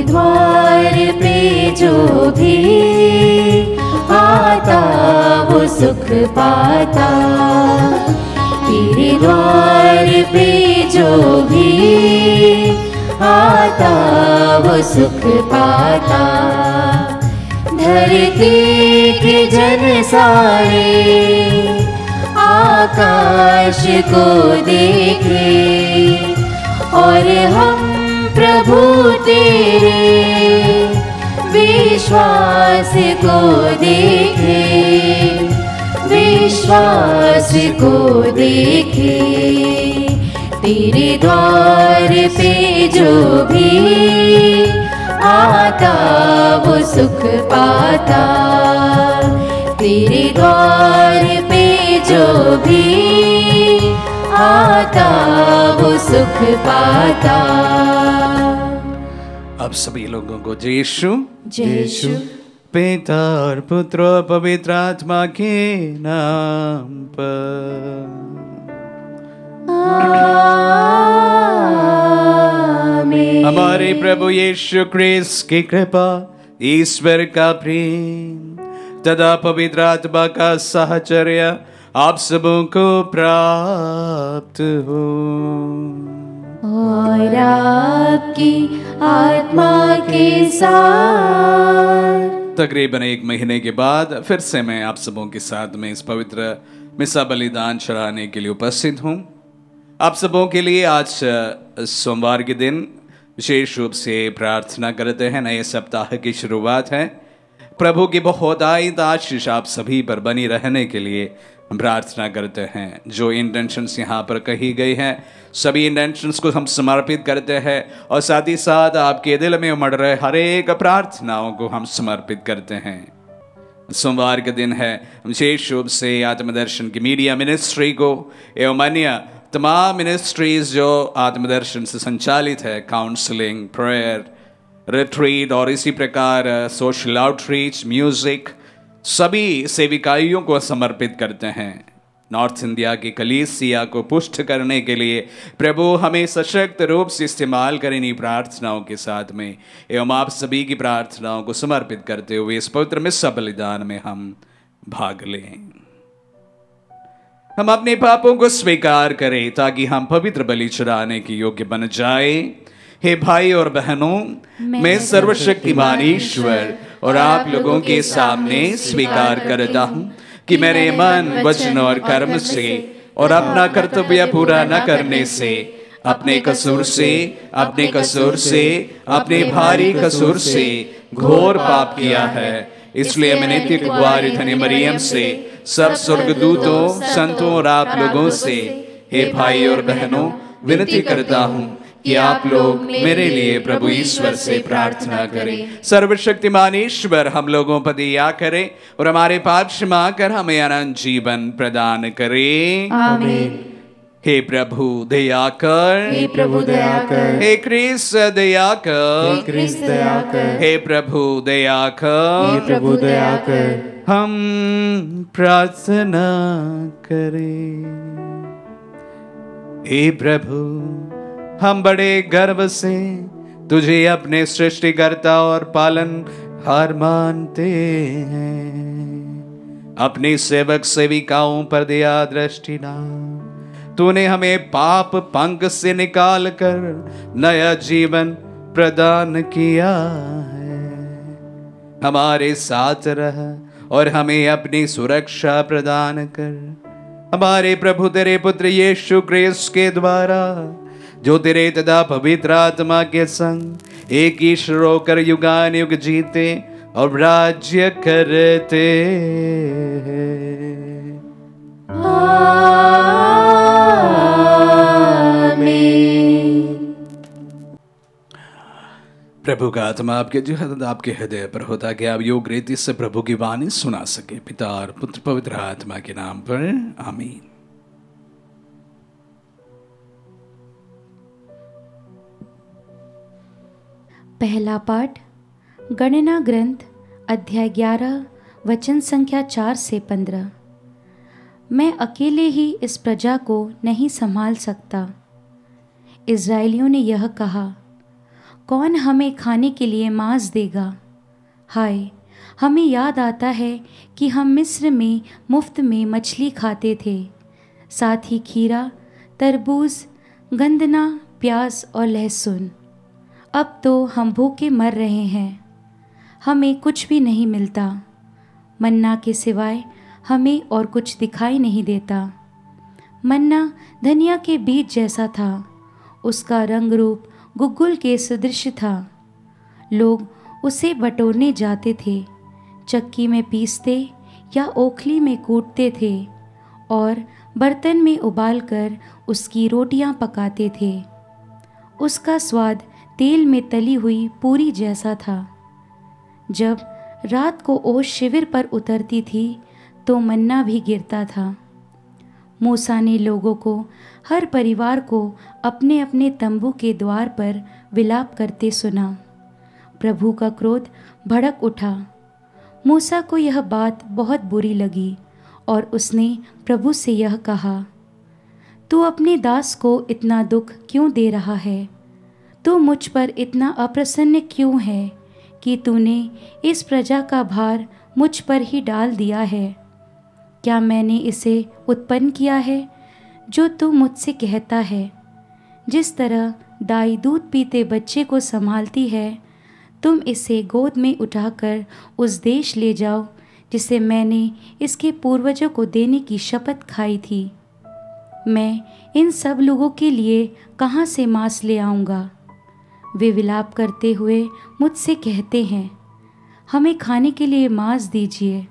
द्वार पे जो भी आता वो सुख पाता। तेरे द्वार पे जो भी आता वो सुख पाता। धरती के जन सारे आकाश को देखे और हम प्रभु तेरे विश्वास को देखे, विश्वास को देखे। तेरे द्वार पे जो भी आता वो सुख पाता। तेरे द्वार पे जो भी आता वो सुख पाता। अब सभी लोगों को जय यीशु। जय यीशु। पिता और पुत्र और पवित्र आत्मा के नाम पर आमीन। हमारे प्रभु यीशु क्रिस्त की कृपा, ईश्वर का प्रेम तथा पवित्र आत्मा का साहचर्य आप सबों को प्राप्त हो और आपकी आत्मा के साथ। तकरीबन 1 महीने के बाद फिर से मैं आप सबों के साथ में इस पवित्र मिसा बलिदान चढ़ाने के लिए उपस्थित हूँ। आप सबों के लिए आज सोमवार के दिन विशेष रूप से प्रार्थना करते हैं। नए सप्ताह की शुरुआत है। प्रभु की बहुतायत आशीष आप सभी पर बनी रहने के लिए प्रार्थना करते हैं। जो इंटेंशंस यहाँ पर कही गई हैं सभी इंटेंशंस को हम समर्पित करते हैं और साथ ही साथ आपके दिल में उमड़ रहे हर एक प्रार्थनाओं को हम समर्पित करते हैं। सोमवार के दिन है। विशेष रूप से आत्मदर्शन की मीडिया मिनिस्ट्री को एवं अन्य तमाम मिनिस्ट्रीज जो आत्मदर्शन से संचालित है, काउंसलिंग, प्रेयर, रिट्रीट और इसी प्रकार सोशल आउटरीच, म्यूजिक, सभी सेविकाइयों को समर्पित करते हैं। नॉर्थ इंडिया की कलीसिया को पुष्ट करने के लिए प्रभु हमें सशक्त रूप से इस्तेमाल करें इन्हीं प्रार्थनाओं के साथ में एवं आप सभी की प्रार्थनाओं को समर्पित करते हुए इस पवित्र मिसा बलिदान में हम भाग लें। हम अपने पापों को स्वीकार करें ताकि हम पवित्र बलि चढ़ाने के योग्य बन जाए। हे भाई और बहनों, मैं सर्वशक्तिमान ईश्वर और आप लोगों के सामने स्वीकार करता हूँ कि मेरे मन, वचन और कर्म से और अपना कर्तव्य पूरा न करने से, अपने कसूर से, अपने भारी कसूर से घोर पाप किया है। इसलिए मैंने नित्य कुंवारी धन्य मरियम से, सब स्वर्गदूतों, संतों और आप लोगों से, हे भाई और बहनों, विनती करता हूँ कि आप लोग मेरे लिए प्रभु ईश्वर से प्रार्थना करें। सर्वशक्तिमान ईश्वर हम लोगों पर दया करे और हमारे पाप क्षमा कर हमें अनंत जीवन प्रदान करे। आमीन। हे प्रभु दया कर, हे प्रभु दया कर, हे क्रिस्त दया कर, हे क्रिस्त दया कर, हे प्रभु दया कर, हे प्रभु दया कर। हम प्रार्थना करें। हे प्रभु, हम बड़े गर्व से तुझे अपने सृष्टिकर्ता और पालनहार मानते हैं। अपने सेवक सेविकाओं पर दया दृष्टि डाल। तूने हमें पाप पंख से निकाल कर नया जीवन प्रदान किया है। हमारे साथ रह और हमें अपनी सुरक्षा प्रदान कर। हमारे प्रभु तेरे पुत्र यीशु क्रिस्त के द्वारा जो तेरे तथा पवित्र आत्मा के संग एक ईश्वर होकर युगान युग जीते और राज्य करते हैं। आमीन। प्रभु का आत्मा आपके आपके हृदय पर होता कि आप योग रीति से प्रभु की वाणी सुना सके। पिता और पुत्र पवित्र आत्मा के नाम पर आमीन। पहला पाठ गणना ग्रंथ अध्याय 11 वचन संख्या 4 से 15। मैं अकेले ही इस प्रजा को नहीं संभाल सकता। इज़राइलियों ने यह कहा, कौन हमें खाने के लिए मांस देगा? हाय, हमें याद आता है कि हम मिस्र में मुफ्त में मछली खाते थे, साथ ही खीरा, तरबूज, गंदना, प्याज और लहसुन। अब तो हम भूखे मर रहे हैं, हमें कुछ भी नहीं मिलता। मन्ना के सिवाय हमें और कुछ दिखाई नहीं देता। मन्ना धनिया के बीज जैसा था, उसका रंग रूप गुग्गुल के सदृश था। लोग उसे बटोरने जाते थे, चक्की में पीसते या ओखली में कूटते थे और बर्तन में उबालकर उसकी रोटियां पकाते थे। उसका स्वाद तेल में तली हुई पूरी जैसा था। जब रात को ओस शिविर पर उतरती थी तो मन्ना भी गिरता था। मूसा ने लोगों को, हर परिवार को अपने अपने तंबू के द्वार पर विलाप करते सुना। प्रभु का क्रोध भड़क उठा। मूसा को यह बात बहुत बुरी लगी और उसने प्रभु से यह कहा, तू अपने दास को इतना दुख क्यों दे रहा है? तू मुझ पर इतना अप्रसन्न क्यों है कि तूने इस प्रजा का भार मुझ पर ही डाल दिया है? क्या मैंने इसे उत्पन्न किया है जो तू मुझसे कहता है? जिस तरह दाई दूध पीते बच्चे को संभालती है, तुम इसे गोद में उठाकर उस देश ले जाओ जिसे मैंने इसके पूर्वजों को देने की शपथ खाई थी। मैं इन सब लोगों के लिए कहाँ से मांस ले आऊँगा? वे विलाप करते हुए मुझसे कहते हैं, हमें खाने के लिए मांस दीजिए।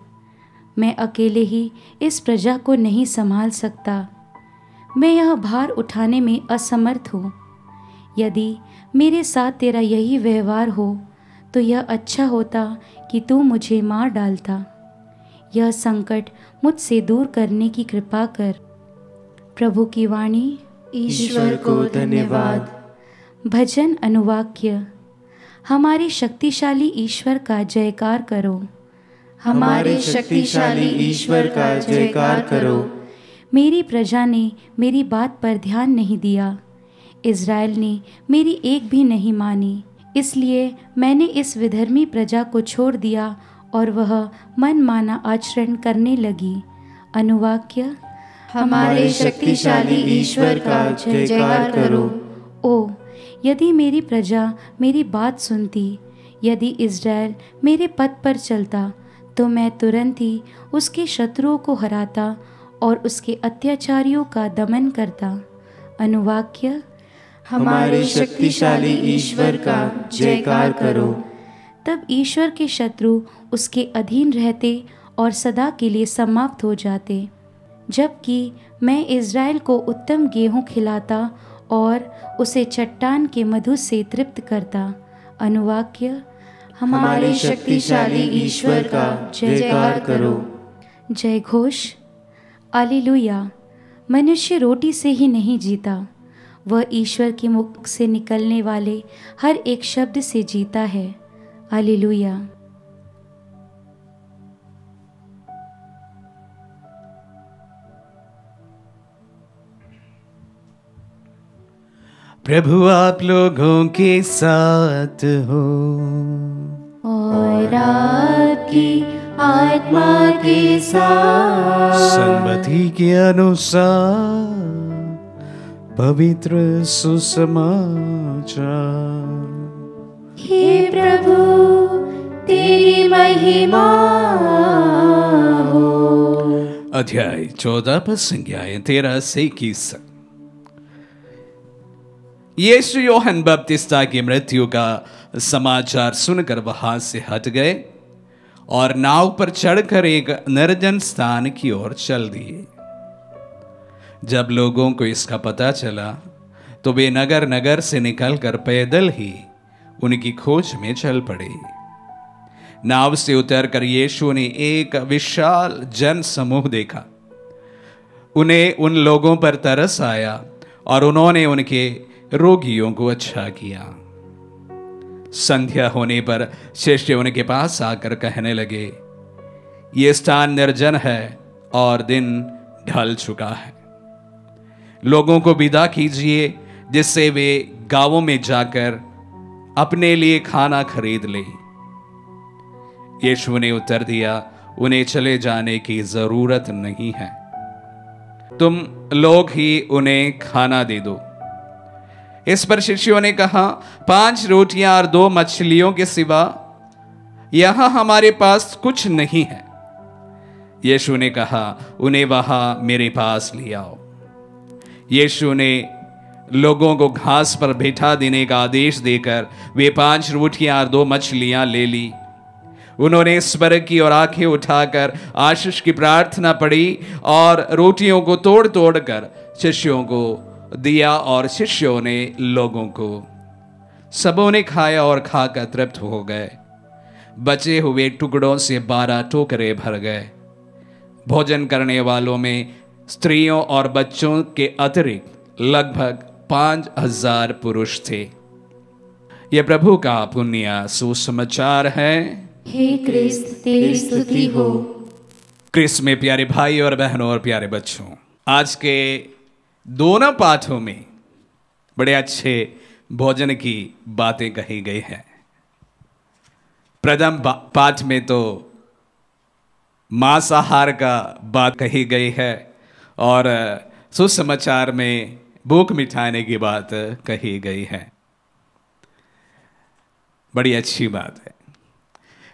मैं अकेले ही इस प्रजा को नहीं संभाल सकता, मैं यह भार उठाने में असमर्थ हूँ। यदि मेरे साथ तेरा यही व्यवहार हो तो यह अच्छा होता कि तू मुझे मार डालता। यह संकट मुझसे दूर करने की कृपा कर। प्रभु की वाणी। ईश्वर को धन्यवाद। भजन अनुवाक्य। हमारे शक्तिशाली ईश्वर का जयकार करो। हमारे शक्तिशाली ईश्वर का जयकार करो। मेरी प्रजा ने मेरी बात पर ध्यान नहीं दिया, इज़राइल ने मेरी एक भी नहीं मानी। इसलिए मैंने इस विधर्मी प्रजा को छोड़ दिया और वह मनमाना आचरण करने लगी। अनुवाक्य। हमारे शक्तिशाली ईश्वर का जयकार करो। ओ, यदि मेरी प्रजा मेरी बात सुनती, यदि इज़राइल मेरे पथ पर चलता, तो मैं तुरंत ही उसके शत्रुओं को हराता और उसके अत्याचारियों का दमन करता। अनुवाक्य। हमारे शक्तिशाली ईश्वर का जयकार करो। तब ईश्वर के शत्रु उसके अधीन रहते और सदा के लिए समाप्त हो जाते। जबकि मैं इज़राइल को उत्तम गेहूं खिलाता और उसे चट्टान के मधु से तृप्त करता। अनुवाक्य। हमारे शक्तिशाली ईश्वर का जयकार करो। जय घोष। हालेलुया। मनुष्य रोटी से ही नहीं जीता, वह ईश्वर के मुख से निकलने वाले हर एक शब्द से जीता है। हालेलुया। प्रभु आप लोगों के साथ हो और आपकी आत्मा के साथ। सन्मति के अनुसार पवित्र सुसमाचार। हे प्रभु तेरी महिमा हो। अध्याय 14 पर संज्ञाएं 13 से 21। यीशु यूहन्ना बपतिस्ता की मृत्यु का समाचार सुनकर वहां से हट गए और नाव पर चढ़कर एक निर्जन स्थान की ओर चल दिए। जब लोगों को इसका पता चला तो वे नगर नगर से निकलकर पैदल ही उनकी खोज में चल पड़े। नाव से उतरकर यीशु ने एक विशाल जन समूह देखा। उन्हें उन लोगों पर तरस आया और उन्होंने उनके रोगियों को अच्छा किया। संध्या होने पर शिष्य उनके पास आकर कहने लगे, ये स्थान निर्जन है और दिन ढल चुका है। लोगों को विदा कीजिए जिससे वे गांवों में जाकर अपने लिए खाना खरीद ले। यीशु ने उत्तर दिया, उन्हें चले जाने की जरूरत नहीं है, तुम लोग ही उन्हें खाना दे दो। इस पर शिष्यों ने कहा, 5 रोटियां और 2 मछलियों के सिवा यहां हमारे पास कुछ नहीं है। यीशु ने कहा, उन्हें वहां मेरे पास ले आओ। यीशु ने लोगों को घास पर बैठा देने का आदेश देकर वे 5 रोटियां और 2 मछलियां ले ली। उन्होंने स्वर्ग की ओर आंखें उठाकर आशीष की प्रार्थना पढ़ी और रोटियों को तोड़ तोड़ कर शिष्यों को दिया और शिष्यों ने लोगों को। सबों ने खाया और खाकर तृप्त हो गए। बचे हुए टुकड़ों से 12 टोकरे भर गए। भोजन करने वालों में स्त्रियों और बच्चों के अतिरिक्त लगभग 5000 पुरुष थे। यह प्रभु का पुण्य सुसमाचार है। हे क्रिस्त, तेरी स्तुति हो। क्रिस्त में प्यारे भाई और बहनों और प्यारे बच्चों, आज के दोनों पाठों में बड़े अच्छे भोजन की बातें कही गई हैं। प्रथम पाठ में तो मांसाहार का बात कही गई है और सुसमाचार में भूख मिटाने की बात कही गई है। बड़ी अच्छी बात है।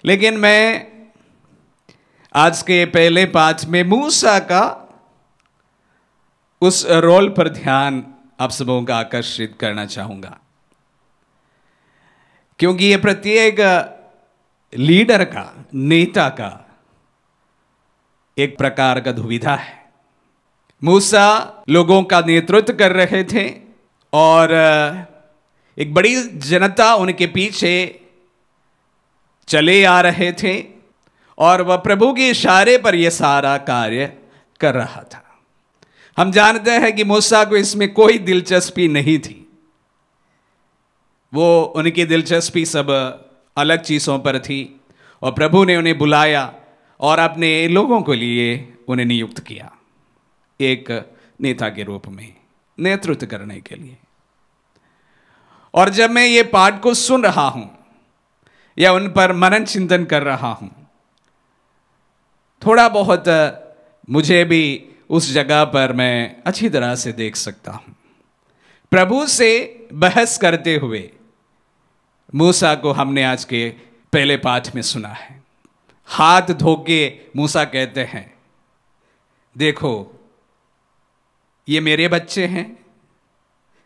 लेकिन मैं आज के पहले पाठ में मूसा का उस रोल पर ध्यान आप सबों का आकर्षित करना चाहूंगा, क्योंकि यह प्रत्येक लीडर का, नेता का एक प्रकार का दुविधा है। मूसा लोगों का नेतृत्व कर रहे थे और एक बड़ी जनता उनके पीछे चले आ रहे थे और वह प्रभु के इशारे पर यह सारा कार्य कर रहा था। हम जानते हैं कि मूसा को इसमें कोई दिलचस्पी नहीं थी। वो उनकी दिलचस्पी सब अलग चीज़ों पर थी और प्रभु ने उन्हें बुलाया और अपने लोगों के लिए उन्हें नियुक्त किया, एक नेता के रूप में नेतृत्व करने के लिए। और जब मैं ये पाठ को सुन रहा हूं या उन पर मनन चिंतन कर रहा हूं, थोड़ा बहुत मुझे भी उस जगह पर मैं अच्छी तरह से देख सकता हूं। प्रभु से बहस करते हुए मूसा को हमने आज के पहले पाठ में सुना है। हाथ धो के मूसा कहते हैं, देखो ये मेरे बच्चे हैं,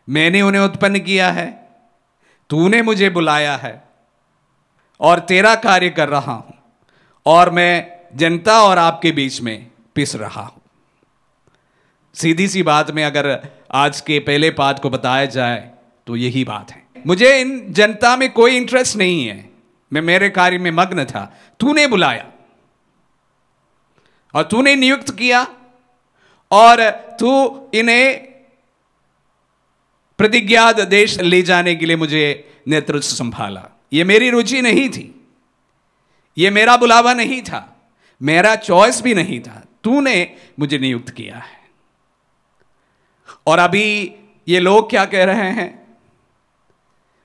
मैंने उन्हें उत्पन्न किया है, तूने मुझे बुलाया है और तेरा कार्य कर रहा हूं और मैं जनता और आपके बीच में पिस रहा हूं। सीधी सी बात में अगर आज के पहले पाठ को बताया जाए तो यही बात है। मुझे इन जनता में कोई इंटरेस्ट नहीं है, मैं मेरे कार्य में मग्न था। तूने बुलाया और तूने नियुक्त किया और तू इन्हें प्रतिज्ञात देश ले जाने के लिए मुझे नेतृत्व संभाला। यह मेरी रुचि नहीं थी, यह मेरा बुलावा नहीं था, मेरा चॉइस भी नहीं था, तूने मुझे नियुक्त किया है। और अभी ये लोग क्या कह रहे हैं?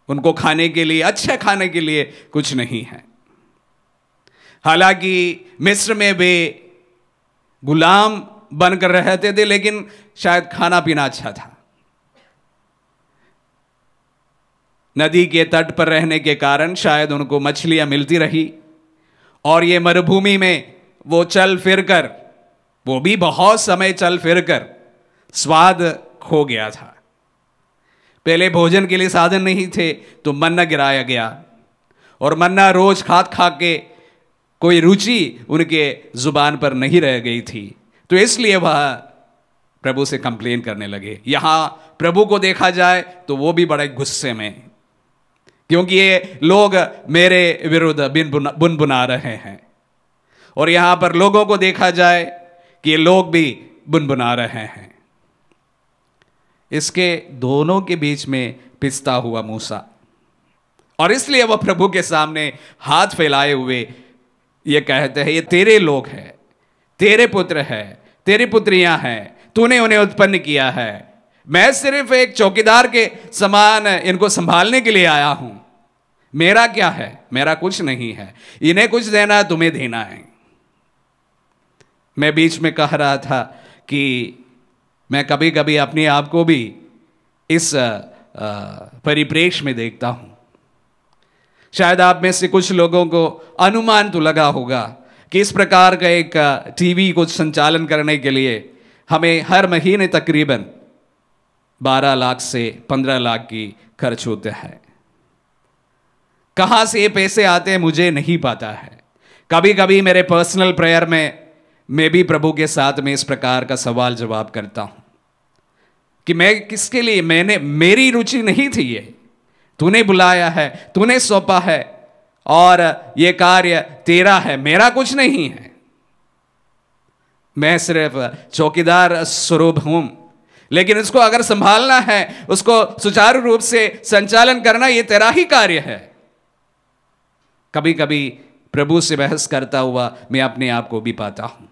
उनको खाने के लिए, अच्छा खाने के लिए कुछ नहीं है। हालांकि मिस्र में वे गुलाम बनकर रहते थे, लेकिन शायद खाना पीना अच्छा था। नदी के तट पर रहने के कारण शायद उनको मछलियां मिलती रही और ये मरुभूमि में वो चल फिरकर, वो भी बहुत समय चल फिरकर स्वाद खो गया था। पहले भोजन के लिए साधन नहीं थे तो मन्ना गिराया गया और मन्ना रोज खा के कोई रुचि उनके जुबान पर नहीं रह गई थी, तो इसलिए वह प्रभु से कंप्लेन करने लगे। यहां प्रभु को देखा जाए तो वो भी बड़े गुस्से में, क्योंकि ये लोग मेरे विरुद्ध बुनबुना रहे हैं। और यहां पर लोगों को देखा जाए कि ये लोग भी बुनबुना रहे हैं। इसके दोनों के बीच में पिसता हुआ मूसा, और इसलिए वह प्रभु के सामने हाथ फैलाए हुए ये कहते हैं, ये तेरे लोग हैं, तेरे पुत्र हैं, तेरी पुत्रियां हैं, तूने उन्हें उत्पन्न किया है। मैं सिर्फ एक चौकीदार के समान इनको संभालने के लिए आया हूं, मेरा क्या है? मेरा कुछ नहीं है, इन्हें कुछ देना है, तुम्हें देना है। मैं बीच में कह रहा था कि मैं कभी कभी अपने आप को भी इस परिप्रेक्ष्य में देखता हूं। शायद आप में से कुछ लोगों को अनुमान तो लगा होगा कि इस प्रकार का एक टीवी को संचालन करने के लिए हमें हर महीने तकरीबन 12 लाख से 15 लाख की खर्च होते हैं। कहां से ये पैसे आते हैं मुझे नहीं पता है। कभी कभी मेरे पर्सनल प्रेयर में मैं भी प्रभु के साथ में इस प्रकार का सवाल जवाब करता हूं कि मैं किसके लिए, मेरी रुचि नहीं थी ये, तूने बुलाया है, तूने सौंपा है और ये कार्य तेरा है, मेरा कुछ नहीं है। मैं सिर्फ चौकीदार स्वरूप हूं, लेकिन इसको अगर संभालना है, उसको सुचारू रूप से संचालन करना, ये तेरा ही कार्य है। कभी कभी प्रभु से बहस करता हुआ मैं अपने आप को भी पाता हूं,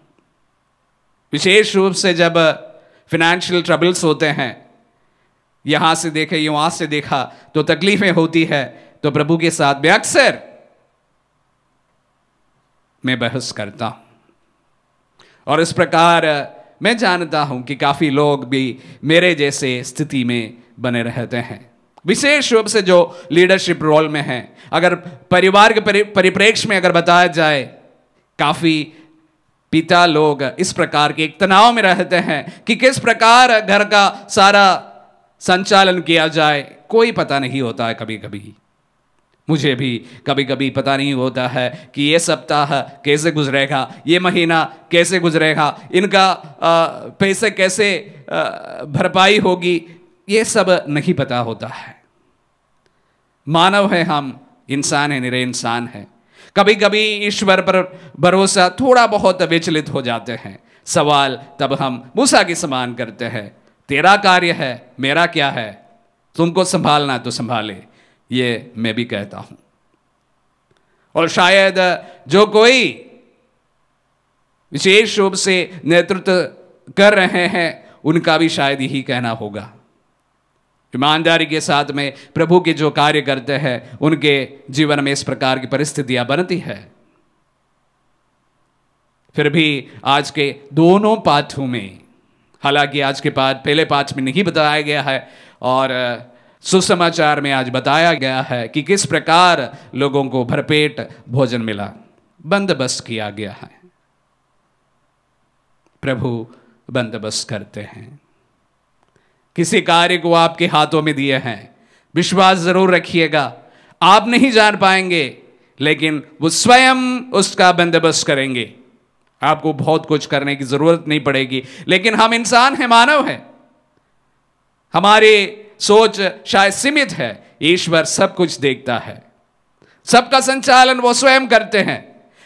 विशेष रूप से जब फाइनेंशियल ट्रबल्स होते हैं, यहां से देखे वहां से देखा तो तकलीफें होती है, तो प्रभु के साथ में अक्सर मैं बहस करता हूं। और इस प्रकार मैं जानता हूं कि काफी लोग भी मेरे जैसे स्थिति में बने रहते हैं, विशेष रूप से जो लीडरशिप रोल में हैं। अगर परिवार के परिप्रेक्ष्य में अगर बताया जाए, काफी पिता लोग इस प्रकार के एक तनाव में रहते हैं कि किस प्रकार घर का सारा संचालन किया जाए, कोई पता नहीं होता है। कभी कभी मुझे भी कभी कभी पता नहीं होता है कि ये सप्ताह कैसे गुजरेगा, ये महीना कैसे गुजरेगा, इनका पैसे कैसे भरपाई होगी, ये सब नहीं पता होता है। मानव है हम, इंसान है, निरे इंसान है। कभी कभी ईश्वर पर भरोसा थोड़ा बहुत विचलित हो जाते हैं। सवाल तब हम मूसा के समान करते हैं, तेरा कार्य है, मेरा क्या है, तुमको संभालना तो संभाले, ये मैं भी कहता हूं। और शायद जो कोई विशेष रूप से नेतृत्व कर रहे हैं, उनका भी शायद यही कहना होगा। ईमानदारी के साथ में प्रभु के जो कार्य करते हैं, उनके जीवन में इस प्रकार की परिस्थितियां बनती है। फिर भी आज के दोनों पाठों में, हालांकि आज के पाठ पहले पाठ में नहीं बताया गया है और सुसमाचार में आज बताया गया है कि किस प्रकार लोगों को भरपेट भोजन मिला, बंदोबस्त किया गया है। प्रभु बंदोबस्त करते हैं। किसी कार्य को आपके हाथों में दिए हैं, विश्वास जरूर रखिएगा। आप नहीं जान पाएंगे, लेकिन वो स्वयं उसका बंदोबस्त करेंगे। आपको बहुत कुछ करने की जरूरत नहीं पड़ेगी, लेकिन हम इंसान हैं, मानव हैं, हमारी सोच शायद सीमित है। ईश्वर सब कुछ देखता है, सबका संचालन वो स्वयं करते हैं।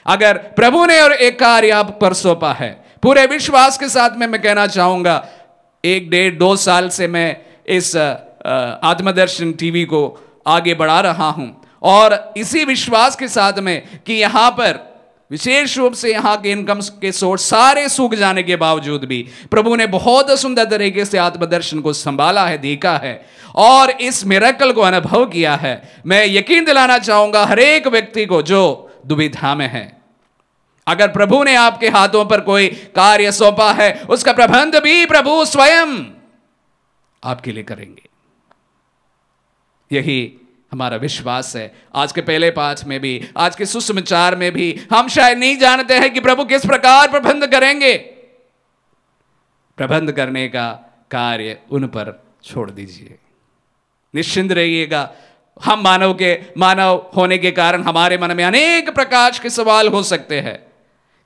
अगर प्रभु ने और एक कार्य आप पर सौंपा है, पूरे विश्वास के साथ में मैं कहना चाहूंगा, 1, 1.5, 2 साल से मैं इस आत्मदर्शन टीवी को आगे बढ़ा रहा हूं, और इसी विश्वास के साथ में कि यहां पर विशेष रूप से यहाँ के इनकम के सोर्स सारे सूख जाने के बावजूद भी प्रभु ने बहुत सुंदर तरीके से आत्मदर्शन को संभाला है, देखा है और इस मिरेकल को अनुभव किया है। मैं यकीन दिलाना चाहूंगा हर एक व्यक्ति को जो दुविधा में है, अगर प्रभु ने आपके हाथों पर कोई कार्य सौंपा है, उसका प्रबंध भी प्रभु स्वयं आपके लिए करेंगे। यही हमारा विश्वास है। आज के पहले पाठ में भी, आज के सुसमाचार में भी हम शायद नहीं जानते हैं कि प्रभु किस प्रकार प्रबंध करेंगे। प्रबंध करने का कार्य उन पर छोड़ दीजिए, निश्चिंत रहिएगा। हम मानव होने के कारण हमारे मन में अनेक प्रकार के सवाल हो सकते हैं,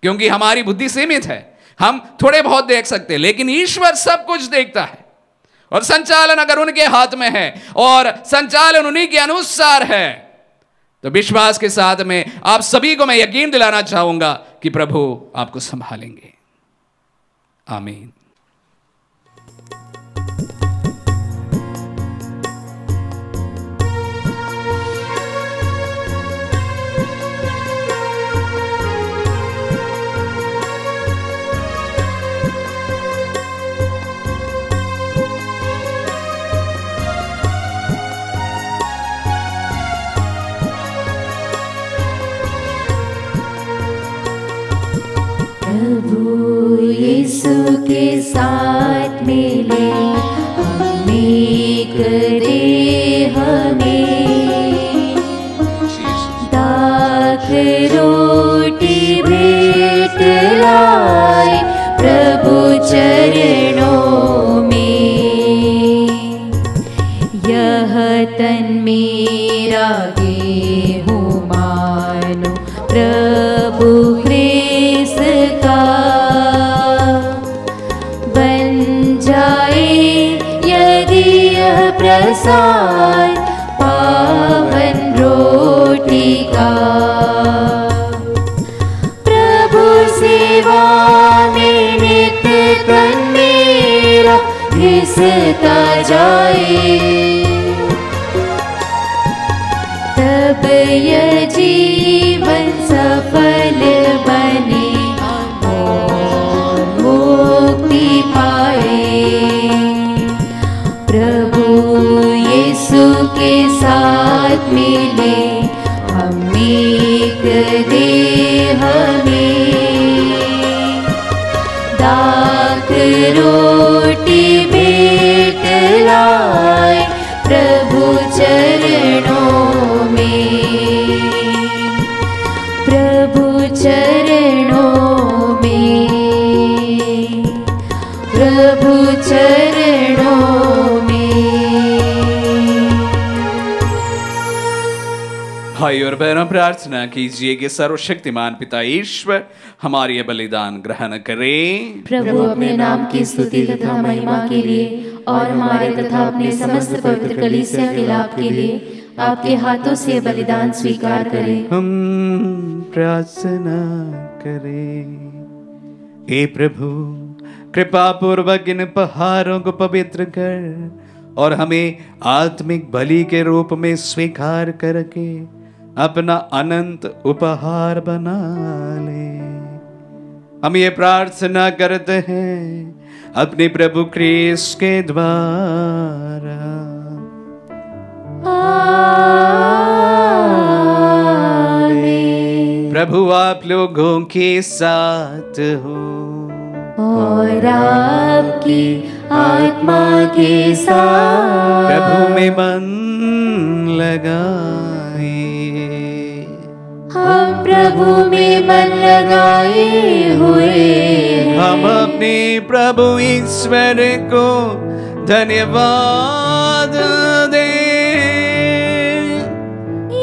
क्योंकि हमारी बुद्धि सीमित है। हम थोड़े बहुत देख सकते हैं, लेकिन ईश्वर सब कुछ देखता है, और संचालन अगर उनके हाथ में है और संचालन उन्हीं के अनुसार है, तो विश्वास के साथ में आप सभी को मैं यकीन दिलाना चाहूंगा कि प्रभु आपको संभालेंगे। आमीन। साथ मिले, हम एक देह में दाख रोटी भेंट लाए प्रभु चरणों में। यह तन मेरा गेहूं मानो प्रभु क्रिस्त का बन जाए, यदि यह प्रसाद पावन रोटी का। प्रभु सेवा में नित्य तन मेरा घिसता जाए, तब यह जीवन सफल बने और मुक्ति पाए। प्रभु यीशु के साथ मिले, हम एक देह में दाख रोटी भेंट लाए प्रभु चरणों में, प्रभु चरणों में, प्रभु चरणों में। भाई और बहनों, प्रार्थना कीजिए कि सर्वशक्तिमान पिता ईश्वर हमारी ये बलिदान ग्रहण करे। प्रभु अपने नाम की स्तुति तथा महिमा के लिए और हमारे तथा अपने समस्त पवित्र कलीसिया के लाभ के लिए आपके हाथों से बलिदान स्वीकार करें। हम प्रार्थना करें। हे प्रभु, कृपा पूर्वक इन उपहारों को पवित्र कर और हमें आत्मिक बलि के रूप में स्वीकार करके अपना अनंत उपहार बना ले। हम ये प्रार्थना करते हैं अपने प्रभु क्रिस्त के द्वारा। आमीन। प्रभु आप लोगों के साथ हो और आपकी आत्मा के साथ। प्रभु में मन लगाए। हम प्रभु में मन लगाए हुए हम अपने प्रभु ईश्वर को धन्यवाद दें।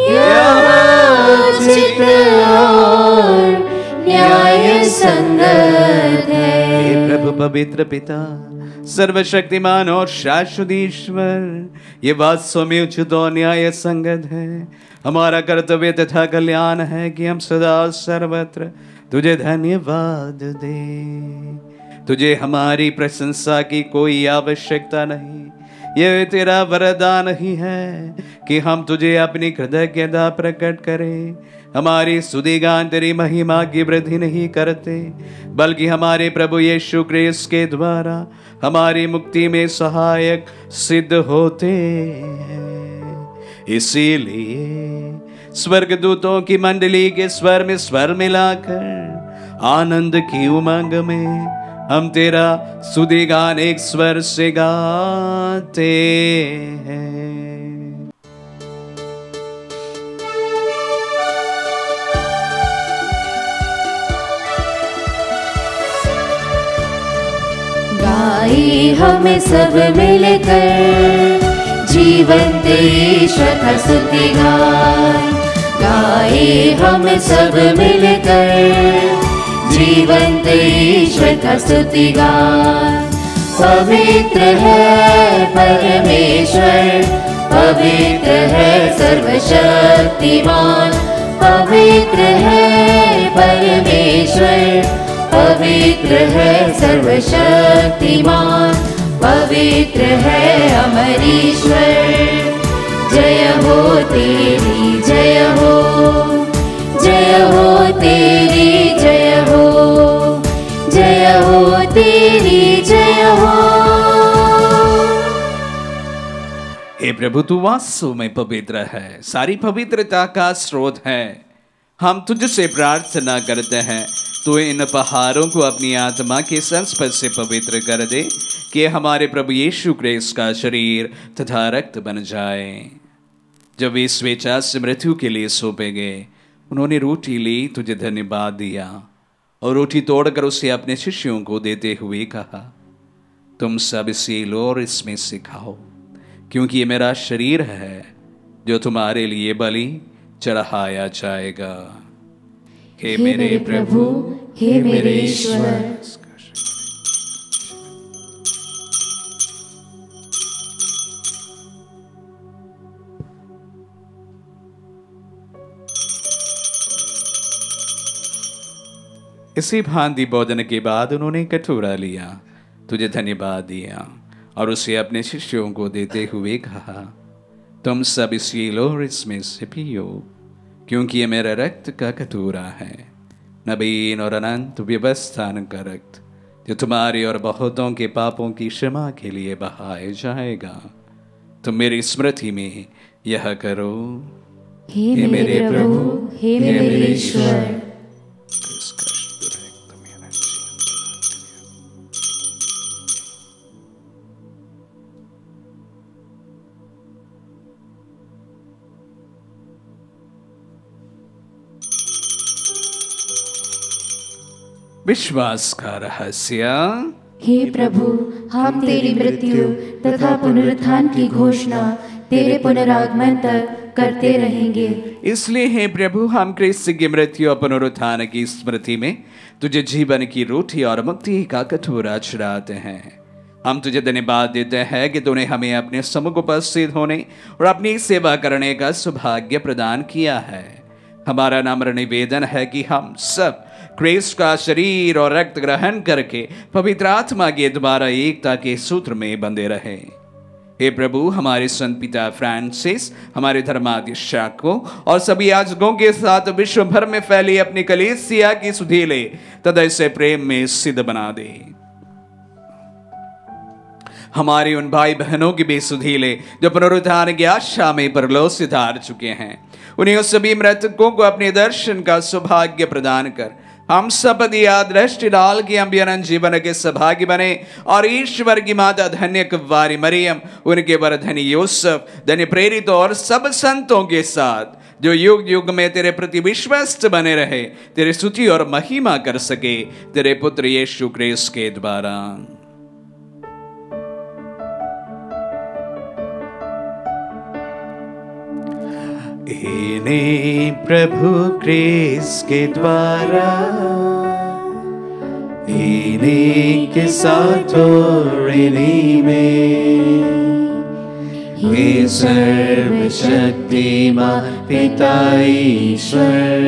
यह उचित और न्याय संगत है। हे प्रभु पवित्र पिता, सर्वशक्तिमान और शाश्वत ईश्वर, ये वास्तव में उचित और न्याय संगत है। हमारा कर्तव्य तथा कल्याण है कि हम सदा सर्वत्र तुझे धन्यवाद दें। तुझे हमारी प्रशंसा की कोई आवश्यकता नहीं। यह तेरा वरदान ही है कि हम तुझे अपनी कृतज्ञता प्रकट करें। हमारी स्तुतिगान तेरी महिमा की वृद्धि नहीं करते, बल्कि हमारे प्रभु यीशु क्रिस्त के द्वारा हमारी मुक्ति में सहायक सिद्ध होते हैं। इसीलिए स्वर्गदूतों की मंडली के स्वर में स्वर मिलाकर आनंद की उमंग में हम तेरा स्तुतिगान एक स्वर से गाते हैं। गाए हम सब मिलकर जीवंत ईश्वर का स्तुतिगान। गाए हम सब मिलकर जीवंत ईश्वर का स्तुतिगान। पवित्र है परमेश्वर, पवित्र है सर्वशक्तिमान। पवित्र है परमेश्वर, पवित्र है सर्वशक्तिमान। पवित्र है अमर ईश्वर। जय हो तेरी जय हो, जय हो तेरी जय हो, जय हो तेरी जय हो। हे प्रभु, तू वास्तव में पवित्र है, सारी पवित्रता का स्रोत है। हम तुझसे प्रार्थना करते हैं, तो इन पहाड़ों को अपनी आत्मा के संस्पर्श से पवित्र कर दे कि हमारे प्रभु यीशु क्रिस्त का शरीर तथा रक्त बन जाए। जब वे स्वेच्छा से मृत्यु के लिए सौंपे गए, उन्होंने रोटी ली, तुझे धन्यवाद दिया और रोटी तोड़कर उसे अपने शिष्यों को देते हुए कहा, तुम सब इसे लो और इसमें से खाओ, क्योंकि ये मेरा शरीर है जो तुम्हारे लिए बलि चढ़ाया जाएगा। हे मेरे प्रभु, हे मेरे ईश्वर, इसी भांति भोजन के बाद उन्होंने कटोरा लिया, तुझे धन्यवाद दिया और उसे अपने शिष्यों को देते हुए कहा, तुम सब इसे लो और इसमें से पियो, क्योंकि ये मेरा रक्त का कटोरा है, नवीन और अनंत व्यवस्थान का रक्त, जो तुम्हारी और बहुतों के पापों की क्षमा के लिए बहाया जाएगा। तुम मेरी स्मृति में यह करो। हे मेरे प्रभु, हे मेरे ईश्वर। विश्वास का रहस्य। हे प्रभु, हम तेरी मृत्यु तथा पुनरुत्थान की घोषणा तेरे पुनरागमन तक करते रहेंगे। इसलिए हे प्रभु, हम क्रिस्त की मृत्यु और पुनरुत्थान की स्मृति में तुझे जीवन की रोटी और मुक्ति का कटोरा चढ़ाते हैं। हम तुझे धन्यवाद देते हैं कि तूने हमें अपने सम्मुख उपस्थित होने और अपनी सेवा करने का सौभाग्य प्रदान किया है। हमारा नम्र निवेदन है कि हम सब क्रिस्त का शरीर और रक्त ग्रहण करके पवित्र आत्मा के द्वारा एकता के सूत्र में बंधे रहे। हे प्रभु, हमारे संत पिता फ्रांसिस, हमारे धर्माध्यक्षों और सभी याजकों के साथ विश्व भर में फैली अपनी कलीसिया की सुधीले तथा इसे प्रेम में सिद्ध बना दे। हमारे उन भाई बहनों की भी सुधीले जो पुनरुत्थान की आशा में परलोक से धार चुके हैं, उन्हें उस सभी मृतकों को अपने दर्शन का सौभाग्य प्रदान कर हम सब दृष्टि डाल के हम भी अनंत जीवन के सौभाग्य बने और ईश्वर की माता धन्य कुंवारी मरियम, उनके वर धन्य यूसुफ, धन्य प्रेरित और सब संतों के साथ जो युग युग में तेरे प्रति विश्वस्त बने रहे, तेरे स्तुति और महिमा कर सके तेरे पुत्र यीशु क्रिस्त के द्वारा। इन्हीं प्रभु क्रिस्त के द्वारा, इन्हीं के साथ और इन्हीं में वे सर्वशक्तिमान पिता ईश्वर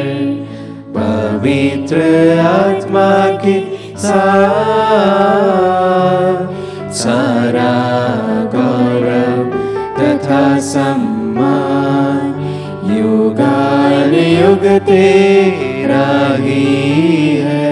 पवित्र आत्मा के साथ सारा गौरव तथा सम्मान युगान युग तेरा ही है।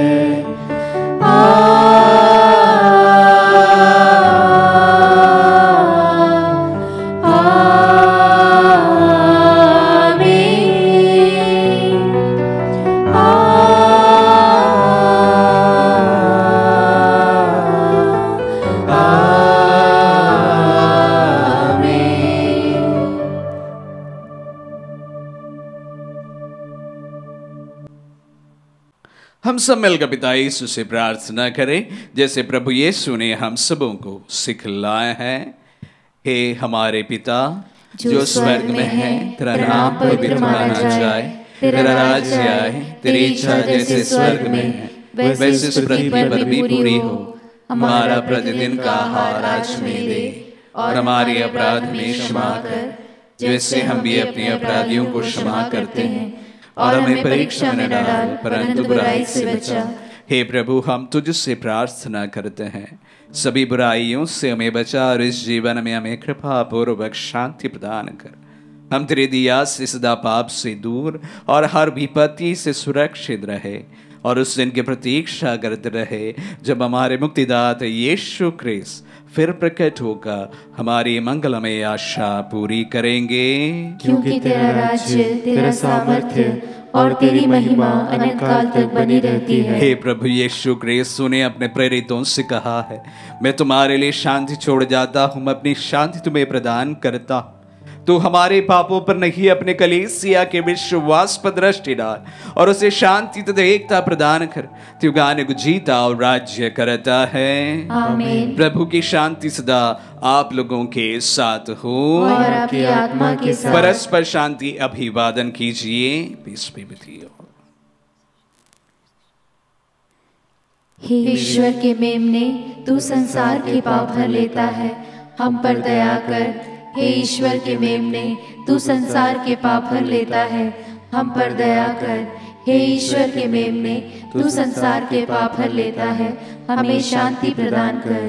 हम सब मिलकर पिता यीशु से प्रार्थना करें जैसे प्रभु यीशु ने हम सबों को सिखलाया है। हे हमारे पिता जो स्वर्ग में है, तेरा नाम पवित्र माना जाए, तेरा राज्य आए, तेरी इच्छा जैसे स्वर्ग में है वैसे इस पृथ्वी पर भी पूरी हो। हमारा प्रतिदिन का आहार आज हमें दे और हमारे अपराध में क्षमा कर जैसे हम भी अपने अपराधियों को क्षमा करते हैं, और हमें परीक्षा में न डाल परंतु बुराई से बचा। हे प्रभु, हम तुझसे प्रार्थना करते हैं, सभी बुराइयों से हमें बचा और इस जीवन में हमें कृपा पूर्वक शांति प्रदान कर। हम तेरे दिया से सदा पाप से दूर और हर विपत्ति से सुरक्षित रहे और उस दिन की प्रतीक्षा करते रहे जब हमारे मुक्तिदाता यीशु क्रिस्त फिर प्रकट होकर हमारी मंगलमय आशा पूरी करेंगे। क्योंकि तेरा राज्य, तेरा सामर्थ्य और तेरी महिमा अनंत काल तक बनी रहती है। हे प्रभु यीशु क्रिस्तु ने अपने प्रेरितों से कहा है, मैं तुम्हारे लिए शांति छोड़ जाता हूँ, मैं अपनी शांति तुम्हें प्रदान करता हूँ। तू हमारे पापों पर नहीं, अपने कलीसिया के विश्वास पर दृष्टि डाल और उसे शांति तथा एकता प्रदान कर। तू गाने को जीता और राज्य करता है। आमीन। प्रभु की शांति सदा आप लोगों के साथ हो और आपकी आत्मा के साथ। परस्पर शांति अभिवादन कीजिए। Peace be with you. हे ईश्वर के मेमने, तू संसार के पाप हर लेता है, हम पर दया कर। हे ईश्वर के मेमने, तू संसार के पाप हर लेता है, हम पर दया कर। हे ईश्वर के मेमने, तू संसार के पाप हर लेता है, हमें शांति प्रदान कर।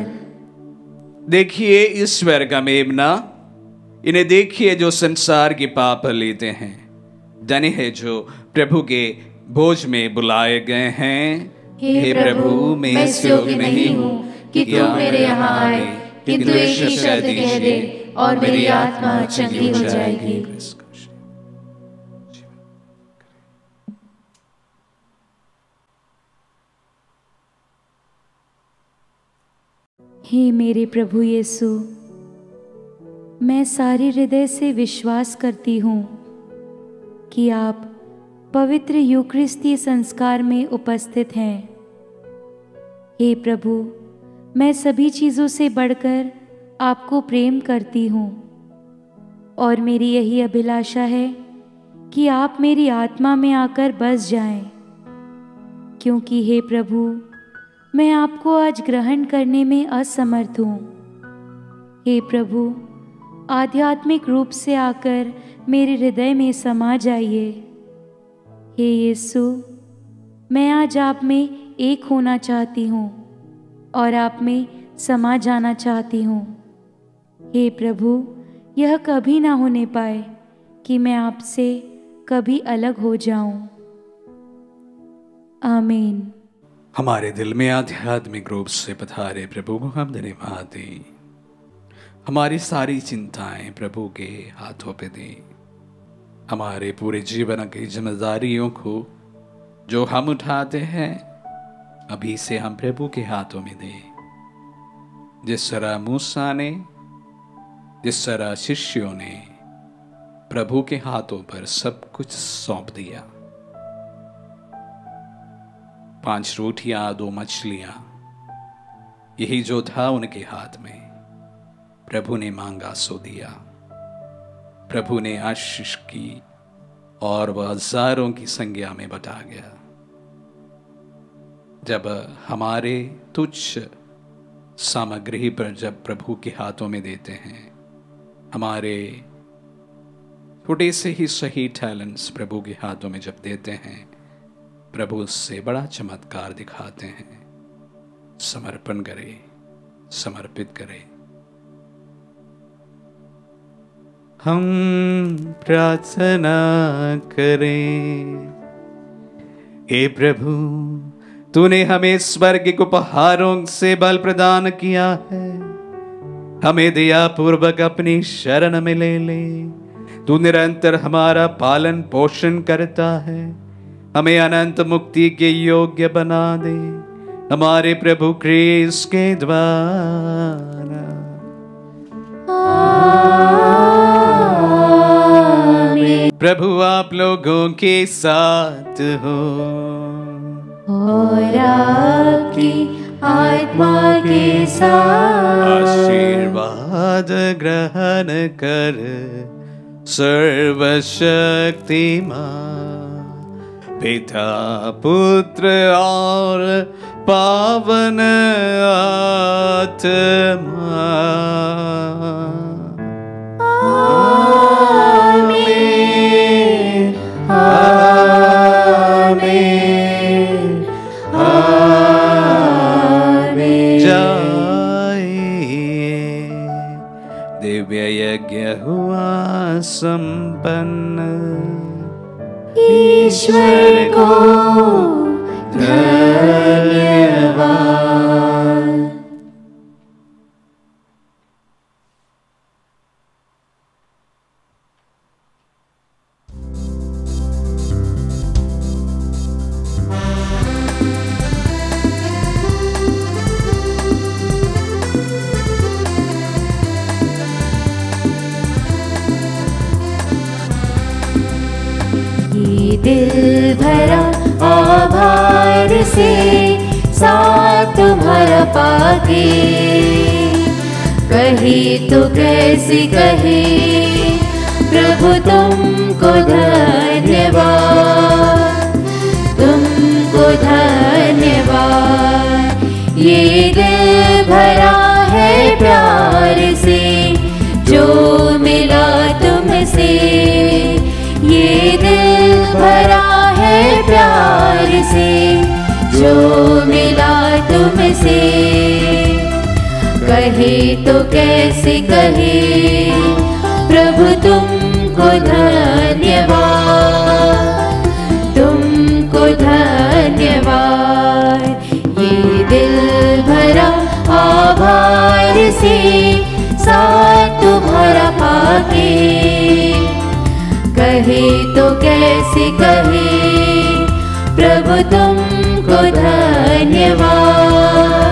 देखिए ईश्वर का मेमना, इन्हें देखिए जो संसार के पाप हर लेते हैं। धन्य है जो प्रभु के भोज में बुलाए गए हैं। हे प्रभु, मैं इस योग्य नहीं हूँ कि तू मेरे यहाँ आए, किंतु एक ही शब्द कह दे और मेरी आत्मा चंगी हो जाएगी। हे मेरे प्रभु यीशु, मैं सारे हृदय से विश्वास करती हूँ कि आप पवित्र यूकरिस्ती संस्कार में उपस्थित हैं। हे प्रभु, मैं सभी चीज़ों से बढ़कर आपको प्रेम करती हूँ और मेरी यही अभिलाषा है कि आप मेरी आत्मा में आकर बस जाएं, क्योंकि हे प्रभु, मैं आपको आज ग्रहण करने में असमर्थ हूँ। हे प्रभु, आध्यात्मिक रूप से आकर मेरे हृदय में समा जाइए। हे यीशु, मैं आज आप में एक होना चाहती हूँ और आप में समा जाना चाहती हूँ। हे प्रभु, यह कभी ना होने पाए कि मैं आपसे कभी अलग हो जाऊं। आमीन। हमारे दिल में आध्यात्मिक रूप से पधारे प्रभु को हम धन्यवाद दें। हमारी सारी चिंताएं प्रभु के हाथों पे दें। हमारे पूरे जीवन की जिम्मेदारियों को जो हम उठाते हैं अभी से हम प्रभु के हाथों में दें। जिस तरह मूसा ने, जिस तरह शिष्यों ने प्रभु के हाथों पर सब कुछ सौंप दिया। 5 रोटियां 2 मछलियां, यही जो था उनके हाथ में, प्रभु ने मांगा सो दिया। प्रभु ने आशीष की और वह हजारों की संख्या में बटा गया। जब हमारे तुच्छ सामग्री पर जब प्रभु के हाथों में देते हैं, हमारे छोटे से ही सही टैलेंट्स प्रभु के हाथों में जब देते हैं, प्रभु उससे बड़ा चमत्कार दिखाते हैं। समर्पण करें, समर्पित करें। हम प्रार्थना करें। हे प्रभु, तूने हमें स्वर्गिक उपहारों से बल प्रदान किया है, हमें दया पूर्वक अपनी शरण में ले ले। तू निरंतर हमारा पालन पोषण करता है, हमें अनंत मुक्ति के योग्य बना दे, हमारे प्रभु क्रिस्त के द्वारा। प्रभु आप लोगों के साथ हो और आपकी आत्मा के साथ। आशीर्वाद ग्रहण कर सर्वशक्तिमान पिता पुत्र और पावन आत्मा। आमीन, आमीन, आमीन। जाइए, दिव्य यज्ञ हुआ संपन्न। ईश्वर को धन्यवाद। दिल भरा आभार से साथ तुम्हारा पाके, कहे तो कैसे कहे प्रभु तुमको धन्यवाद, तुमको धन्यवाद। ये दिल भरा है प्यार से जो मिला तुमसे, ये दिल भरा है प्यार से जो मिला तुमसे। कहे तो कैसे कहे प्रभु तुमको धन्यवाद, तुमको धन्यवाद। ये दिल भरा आभार से साथ तुम्हारा पाके, कहे तो कैसे कहे प्रभु तुमको धन्यवाद।